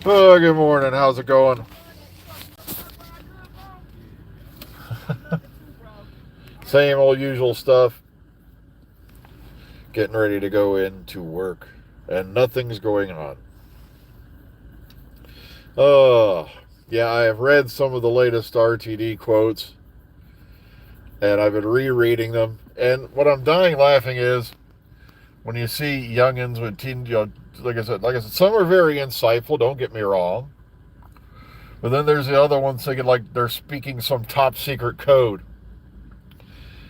Oh, good morning. How's it going? Same old usual stuff. Getting ready to go into work, and nothing's going on. Oh, yeah, I have read some of the latest RTD quotes, and I've been rereading them. And what I'm dying laughing is when you see youngins with teen, like I said, some are very insightful. Don't get me wrong, but then there's the other ones thinking like they're speaking some top secret code.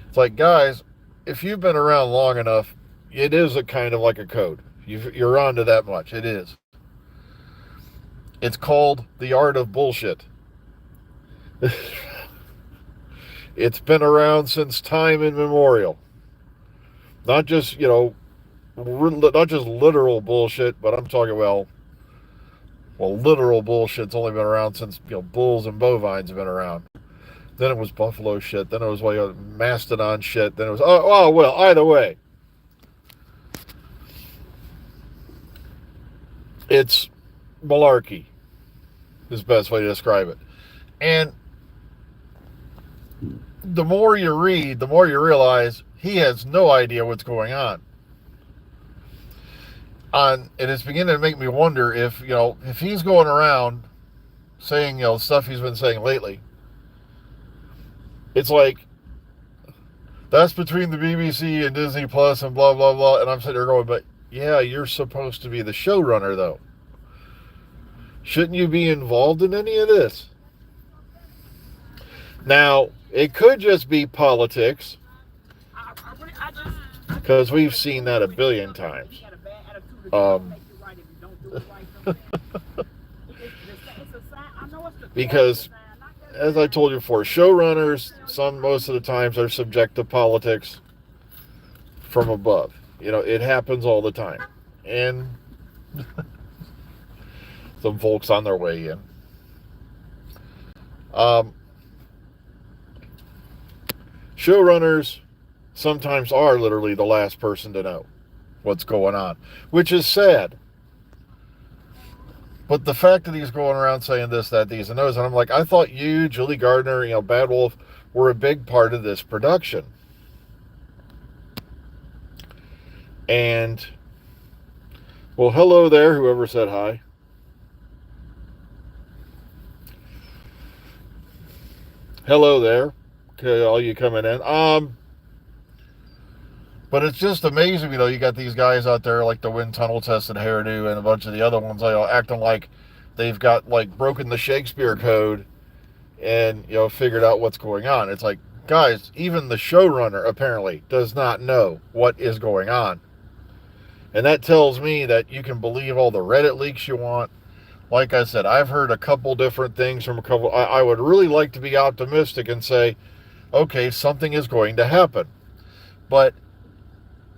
It's like, guys, if you've been around long enough, it is a kind of like a code. You're onto that much. It is. It's called the art of bullshit. It's been around since time immemorial. Not just, not just literal bullshit, but I'm talking, literal bullshit's only been around since, bulls and bovines have been around. Then it was buffalo shit. Then it was mastodon shit. Then it was, either way. It's malarkey is the best way to describe it. And the more you read, the more you realize he has no idea what's going on. And it's beginning to make me wonder if he's going around saying, stuff he's been saying lately. It's like, that's between the BBC and Disney Plus and blah, blah, blah. And I'm sitting there going, but yeah, you're supposed to be the showrunner, though. Shouldn't you be involved in any of this? Now, it could just be politics, because we've seen that a billion times. Um, because, as I told you before, showrunners, most of the times, are subject to politics from above. It happens all the time. And some folks on their way in. Showrunners sometimes are literally the last person to know what's going on, which is sad. But the fact that he's going around saying this, that, these, and those, and I'm like, I thought you, Julie Gardner, Bad Wolf, were a big part of this production. And, well, hello there, whoever said hi. Hello there. Okay, all you coming in. But it's just amazing, you got these guys out there like the wind tunnel tested hairdo and a bunch of the other ones, acting like they've got broken the Shakespeare code and, figured out what's going on. It's like, guys, even the showrunner apparently does not know what is going on. And that tells me that you can believe all the Reddit leaks you want. Like I said, I've heard a couple different things from a couple. I would really like to be optimistic and say, okay, something is going to happen. But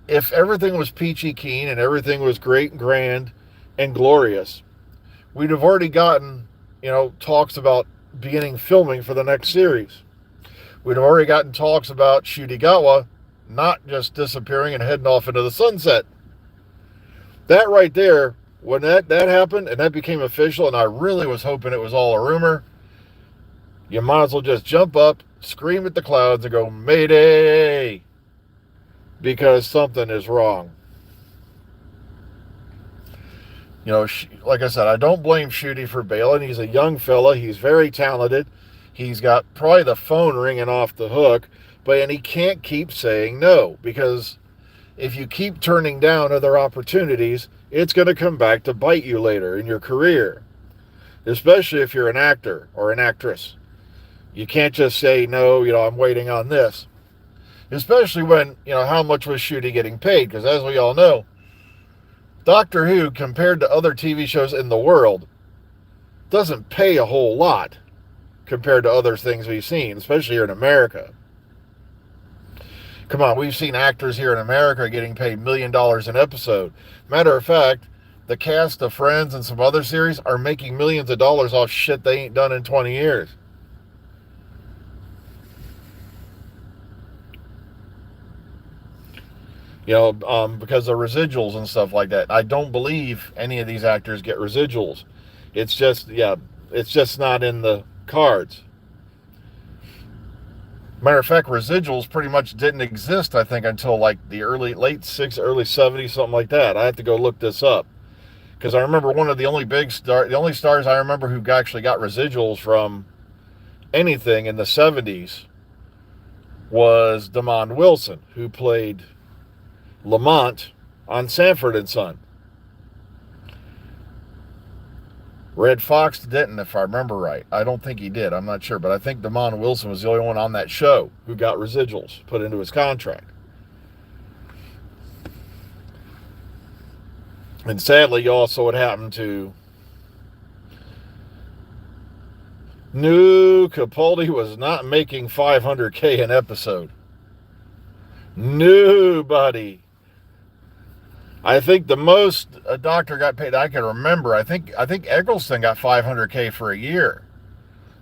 if everything was peachy keen and everything was great and grand and glorious, we'd have already gotten, talks about beginning filming for the next series. We'd have already gotten talks about Shudigawa not just disappearing and heading off into the sunset. That right there, when that happened and that became official, and I really was hoping it was all a rumor, you might as well just jump up, scream at the clouds, and go, Mayday! Because something is wrong. Like I said, I don't blame Shooty for bailing. He's a young fella. He's very talented. He's got probably the phone ringing off the hook, and he can't keep saying no, because if you keep turning down other opportunities, it's going to come back to bite you later in your career, especially if you're an actor or an actress. You can't just say, no, I'm waiting on this. Especially when, how much was Shooty getting paid? Because as we all know, Doctor Who, compared to other TV shows in the world, doesn't pay a whole lot compared to other things we've seen, especially here in America. Come on, we've seen actors here in America getting paid $1 million an episode. Matter of fact, the cast of Friends and some other series are making millions of dollars off shit they ain't done in 20 years. Because of residuals and stuff like that. I don't believe any of these actors get residuals. It's just, yeah, it's just not in the cards. Matter of fact, residuals pretty much didn't exist, I think, until like the late 60s, early 70s, something like that. I have to go look this up. Because I remember one of the only stars I remember who actually got residuals from anything in the 70s was Damon Wilson, who played Lamont on Sanford and Son. Red Fox didn't, if I remember right. I don't think he did. I'm not sure. But I think Damon Wilson was the only one on that show who got residuals put into his contract. And sadly, also what happened to Capaldi was not making $500K an episode. Nobody. I think the most a doctor got paid I can remember, I think Eggleston got $500K for a year.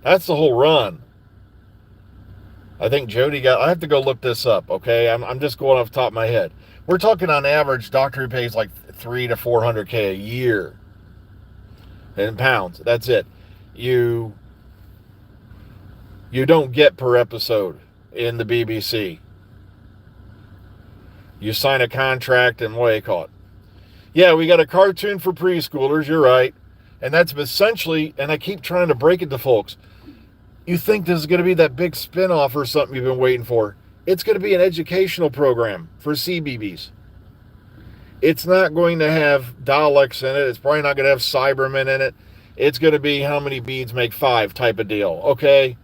That's the whole run. I think Jody got, I have to go look this up, okay? I'm just going off the top of my head. We're talking on average, doctor who pays like $300 to $400K a year in pounds. That's it. You don't get per episode in the BBC. You sign a contract and what do you call it? Yeah, we got a cartoon for preschoolers, you're right. And that's essentially, and I keep trying to break it to folks, you think this is going to be that big spinoff or something you've been waiting for. It's going to be an educational program for CBeebies. It's not going to have Daleks in it. It's probably not going to have Cybermen in it. It's going to be how many beads make 5 type of deal, okay?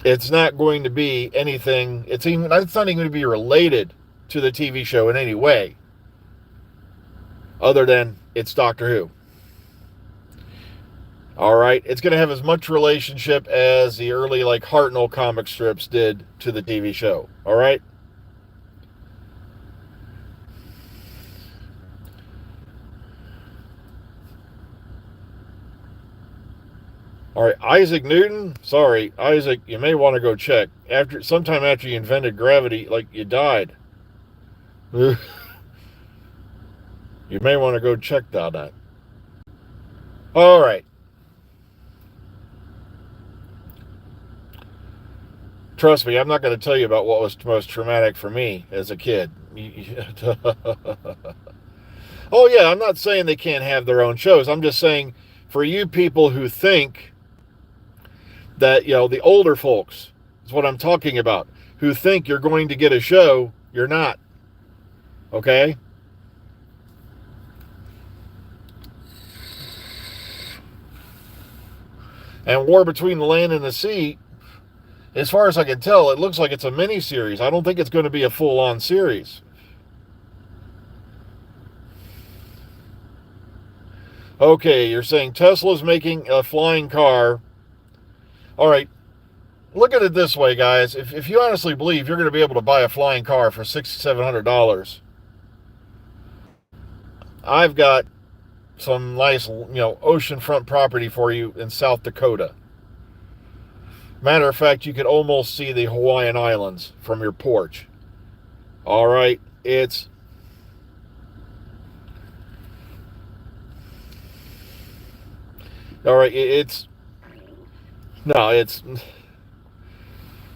It's not going to be anything, it's not even going to be related to the TV show in any way, other than it's Doctor Who. All right, it's going to have as much relationship as the early like Hartnell comic strips did to the TV show. All right. All right, Isaac Newton. Sorry, Isaac, you may want to go check. Sometime after you invented gravity, like you died. You may want to go check that. All right. Trust me, I'm not going to tell you about what was most traumatic for me as a kid. Oh yeah, I'm not saying they can't have their own shows. I'm just saying for you people who think that, the older folks is what I'm talking about, who think you're going to get a show, you're not. Okay? And War Between the Land and the Sea, as far as I can tell, it looks like it's a mini-series. I don't think it's going to be a full-on series. Okay, you're saying Tesla's making a flying car. All right, look at it this way, guys. If you honestly believe you're going to be able to buy a flying car for $600-700, I've got some nice, oceanfront property for you in South Dakota. Matter of fact, you could almost see the Hawaiian Islands from your porch. All right, it's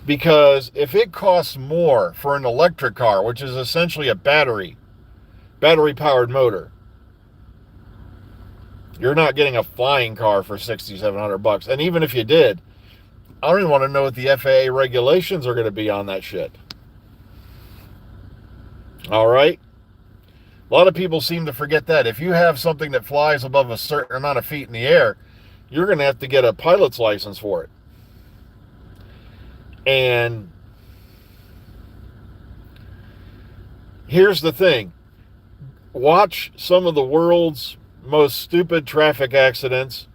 because if it costs more for an electric car, which is essentially a battery-powered motor, you're not getting a flying car for $600-700. And even if you did, I don't even want to know what the FAA regulations are going to be on that shit. All right? A lot of people seem to forget that. If you have something that flies above a certain amount of feet in the air, you're going to have to get a pilot's license for it. And here's the thing. Watch some of the world's most stupid traffic accidents.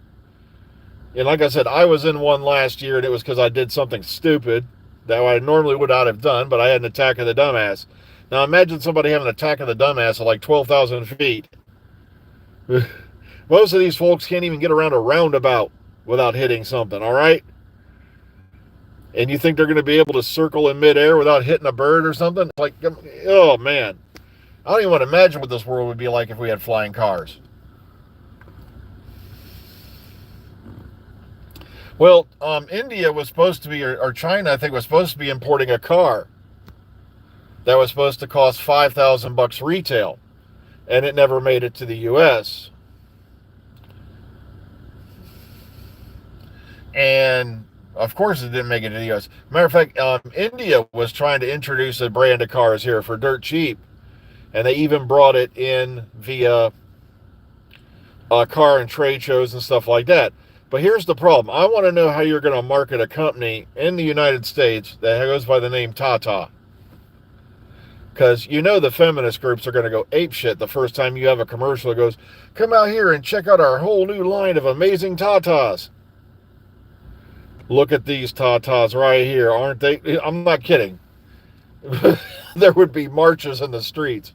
And like I said, I was in one last year, and it was because I did something stupid that I normally would not have done, but I had an attack of the dumbass. Now imagine somebody having an attack of the dumbass at like 12,000 feet. Most of these folks can't even get around a roundabout without hitting something, all right? And you think they're going to be able to circle in midair without hitting a bird or something? Like, oh man, I don't even want to imagine what this world would be like if we had flying cars. Well, India was supposed to be, or China, I think, was supposed to be importing a car that was supposed to cost $5,000 retail, and it never made it to the U.S. And of course, it didn't make it to the U.S. Matter of fact, India was trying to introduce a brand of cars here for dirt cheap, and they even brought it in via car and trade shows and stuff like that. But here's the problem. I want to know how you're going to market a company in the United States that goes by the name Tata. Because you know the feminist groups are going to go apeshit the first time you have a commercial that goes, come out here and check out our whole new line of amazing Tatas. Look at these Tatas right here, aren't they? I'm not kidding. There would be marches in the streets.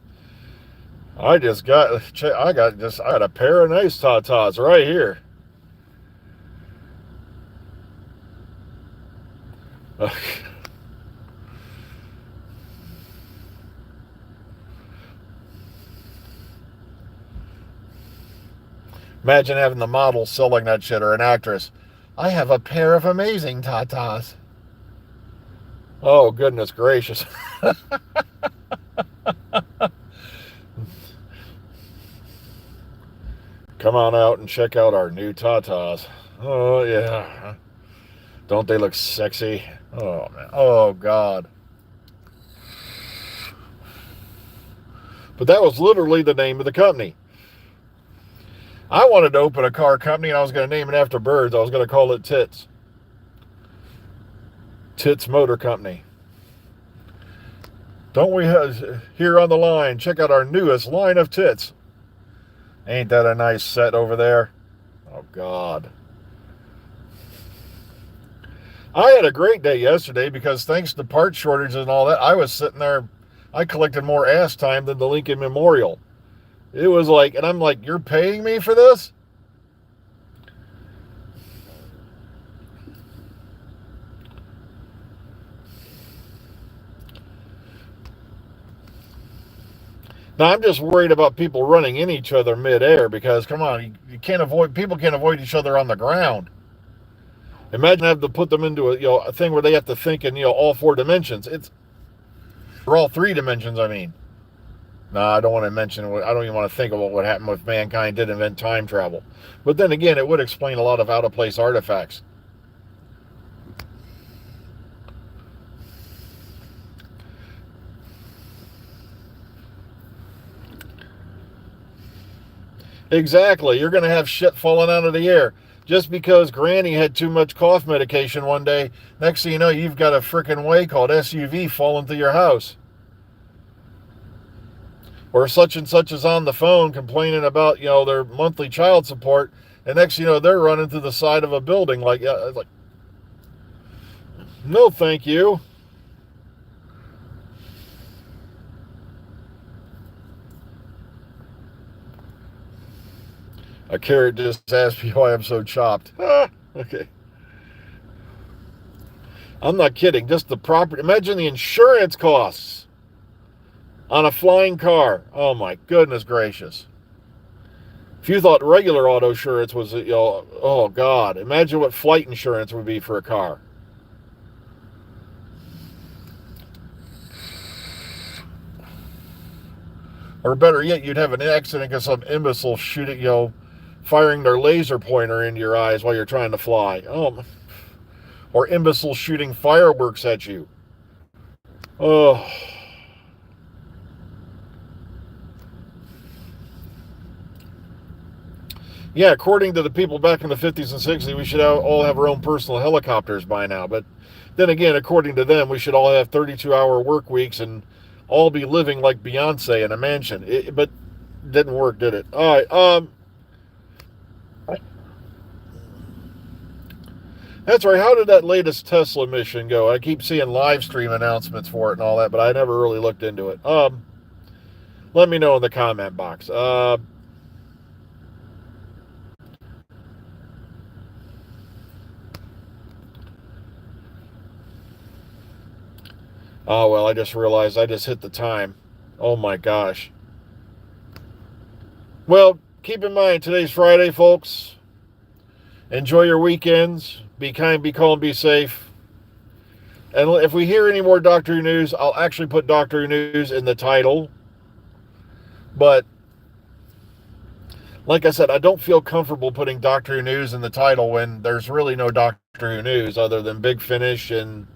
I got a pair of nice Tatas right here. Imagine having the model selling that shit, or an actress. I have a pair of amazing Tatas. Oh, goodness gracious. Come on out and check out our new Tatas. Oh, yeah. Don't they look sexy? Oh, man. Oh, God. But that was literally the name of the company. I wanted to open a car company, and I was going to name it after birds. I was going to call it Tits. Tits Motor Company. Don't we have here on the line? Check out our newest line of tits. Ain't that a nice set over there? Oh, God. I had a great day yesterday because thanks to part shortages and all that, I was sitting there, I collected more ass time than the Lincoln Memorial. It was like, and I'm like, you're paying me for this? Now, I'm just worried about people running in each other midair because, come on, people can't avoid each other on the ground. Imagine having to put them into a thing where they have to think in all four dimensions. Or all three dimensions, I mean. No, I don't want to mention. I don't even want to think about what happened if mankind did invent time travel. But then again, it would explain a lot of out of place artifacts. Exactly. You're going to have shit falling out of the air. Just because Granny had too much cough medication one day, next thing you know, you've got a frickin' way called SUV falling through your house. Or such and such is on the phone complaining about, their monthly child support, and next thing you know, they're running through the side of a building like no thank you. A carrot just asked me why I'm so chopped. Okay. I'm not kidding. Just the property. Imagine the insurance costs on a flying car. Oh, my goodness gracious. If you thought regular auto insurance was, oh, God. Imagine what flight insurance would be for a car. Or better yet, you'd have an accident because some imbecile shooting, firing their laser pointer into your eyes while you're trying to fly. Oh, or imbeciles shooting fireworks at you. Oh. Yeah, according to the people back in the 50s and 60s, we should all have our own personal helicopters by now. But then again, according to them, we should all have 32-hour work weeks and all be living like Beyonce in a mansion. But it didn't work, did it? All right. That's right. How did that latest Tesla mission go? I keep seeing live stream announcements for it and all that, but I never really looked into it. Let me know in the comment box. Oh, well, I just realized I just hit the time. Oh, my gosh. Well, keep in mind, today's Friday, folks. Enjoy your weekends. Be kind, be calm, be safe. And if we hear any more Doctor Who news, I'll actually put Doctor Who news in the title. But, like I said, I don't feel comfortable putting Doctor Who news in the title when there's really no Doctor Who news other than Big Finish and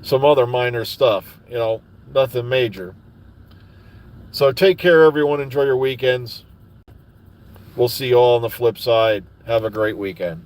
some other minor stuff. You know, nothing major. So take care, everyone. Enjoy your weekends. We'll see you all on the flip side. Have a great weekend.